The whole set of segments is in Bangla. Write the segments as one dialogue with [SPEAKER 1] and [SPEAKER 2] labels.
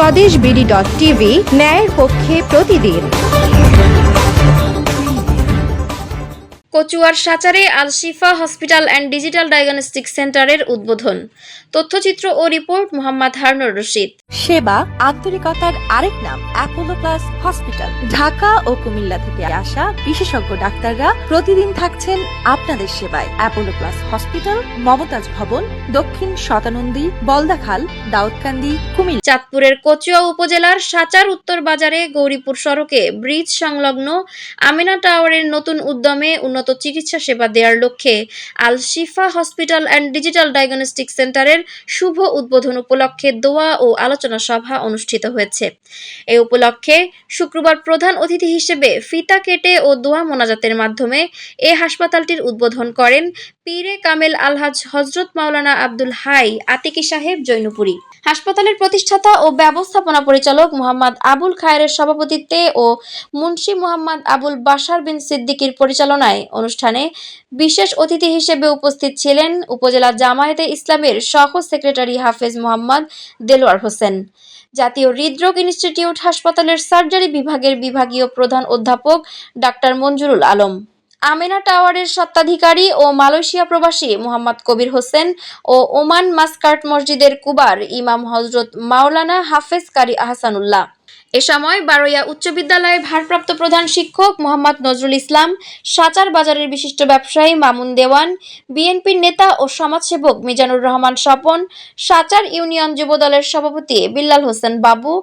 [SPEAKER 1] স্বদেশবিডি.টিভি, ন্যায়ের পক্ষে প্রতিদিন।
[SPEAKER 2] কচুয়ার সাচারে আল শিফা হসপিটাল অ্যান্ড ডিজিটাল ডায়াগনস্টিক সেন্টারের উদ্বোধন। তথ্যচিত্র ও রিপোর্ট মোহাম্মদ হারুনুর রশিদ।
[SPEAKER 3] সেবা আন্তরিকতার আরেক নাম অ্যাপোলো প্লাস হসপিটাল। ঢাকা ও কুমিল্লা থেকে আসা বিশেষজ্ঞ ডাক্তাররা প্রতিদিন থাকছেন আপনাদের সেবায়। অ্যাপোলো প্লাস হসপিটাল, মমতাজ ভবন, দক্ষিণ শতানন্দী, বলদাখাল, দাউদকান্দি, কুমিল্লা।
[SPEAKER 2] চাঁদপুরের কচুয়া উপজেলার সাচার উত্তর বাজারে গৌরীপুর সড়কে ব্রিজ সংলগ্ন আমিনা টাওয়ারের নতুন উদ্যমে উন্নত চিকিৎসা সেবা দেওয়ার লক্ষ্যে আল শিফা হসপিটাল অ্যান্ড ডিজিটাল ডায়াগনস্টিক সেন্টারের শুভ উদ্বোধন উপলক্ষে দোয়া ও আলোচনা সভা অনুষ্ঠিত হয়েছে। এই উপলক্ষে শুক্রবার প্রধান অতিথি হিসেবে ফিতা কেটে ও দোয়া মোনাজাতের মাধ্যমে এ হাসপাতালটির উদ্বোধন করেন পীরে কামেল আলহাজ হযরত মাওলানা আব্দুল হাই আতিকি সাহেব জৈনপুরী। হাসপাতালের প্রতিষ্ঠাতা ও ব্যবস্থাপনা পরিচালক মোহাম্মদ আবুল খায়েরের সভাপতিত্বে ও মুন্সি মোহাম্মদ আবুল বাশার বিন সিদ্দিকীর পরিচালনায় অনুষ্ঠানে বিশেষ অতিথি হিসেবে উপস্থিত ছিলেন উপজেলা জামায়াতে ইসলামের সহ সেক্রেটারি হাফেজ মোহাম্মদ দেলোয়ার হোসেন, জাতীয় হৃদরোগ ইনস্টিটিউট হাসপাতালের সার্জারি বিভাগের বিভাগীয় প্রধান অধ্যাপক ডাক্তার মঞ্জুরুল আলম, আমিনা টাওয়ারের স্বত্বাধিকারী ও মালয়েশিয়া প্রবাসী মোহাম্মদ কবির হোসেন ও ওমান মাসকাট মসজিদের কুবার ইমাম হযরত মাওলানা হাফেজ কারি আহসানুল্লাহ। এ সময় বারোয়া উচ্চ বিদ্যালয়ের ভারপ্রাপ্ত প্রধান শিক্ষক মোহাম্মদ নজরুল ইসলাম, সাচার বাজারের বিশিষ্ট ব্যবসায়ী মামুন দেওয়ান, বিএনপির নেতা ও সমাজসেবক মিজানুর রহমান স্বপন, সাচার ইউনিয়ন যুবদলের সভাপতি বিল্লাল হোসেন বাবু,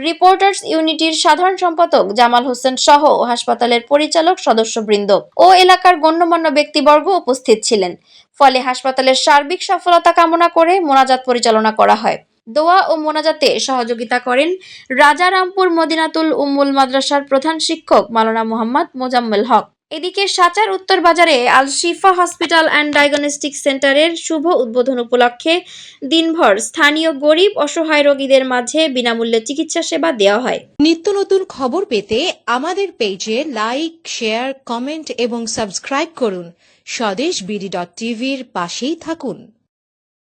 [SPEAKER 2] রিপোর্টার্স ইউনিটির সাধারণ সম্পাদক জামাল হোসেন সহ হাসপাতালের পরিচালক সদস্যবৃন্দ ও এলাকার গণ্যমান্য ব্যক্তিবর্গ উপস্থিত ছিলেন। ফলে হাসপাতালের সার্বিক সফলতা কামনা করে মোনাজাত পরিচালনা করা হয়। দোয়া ও মোনাজাতে সহযোগিতা করেন রাজারামপুর মদিনাতুল উম্মুল মাদ্রাসার প্রধান শিক্ষক মাওলানা মোহাম্মদ মোজাম্মেল হক। এদিকে সাচার উত্তর বাজারে আল শিফা হসপিটাল অ্যান্ড ডায়াগনস্টিক সেন্টারের শুভ উদ্বোধন উপলক্ষে দিনভর স্থানীয় গরিব অসহায় রোগীদের মাঝে বিনামূল্যে চিকিৎসা সেবা দেওয়া হয়।
[SPEAKER 1] নিত্য নতুন খবর পেতে আমাদের পেজে লাইক, শেয়ার, কমেন্ট এবং সাবস্ক্রাইব করুন। স্বদেশবিডি.টিভির পাশেই থাকুন।